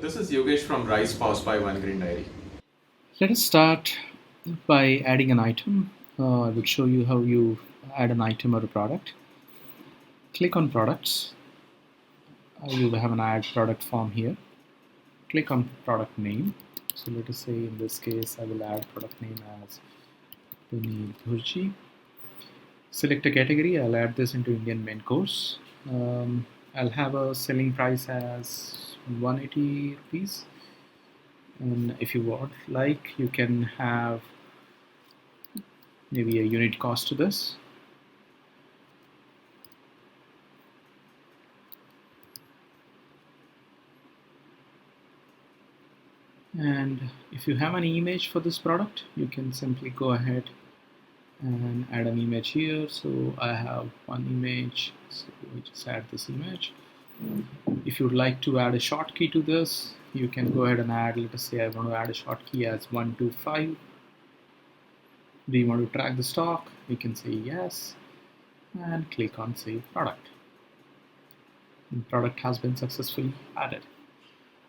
This is Yogesh from RisePOS by OneGreenDiary. Let us start by adding an item. I will show you how you add an item or a product. Click on products. You will have an add product form here. Click on product name. So let us say in this case I will add product name as Paneer Bhurji. Select a category. I'll add this into Indian main course. I'll have a selling price as 180 rupees. And if you want, you can have maybe a unit cost to this. And if you have an image for this product, you can simply go ahead and add an image here. So I have one image, so we just add this image. If you'd like to add a short key to this, you can go ahead and add, let us say I want to add a short key as 125. Do you want to track the stock? You can say yes and click on save product. The product has been successfully added.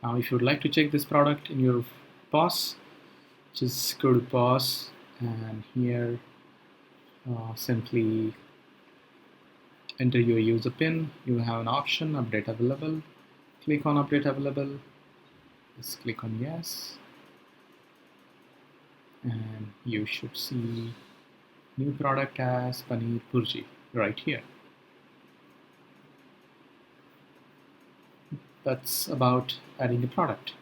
Now if you would like to check this product in your POS, just go to POS and here simply enter your user PIN. You have an option update available. Click on update available. Just click on yes. And you should see new product as Paneer Bhurji right here. That's about adding a product.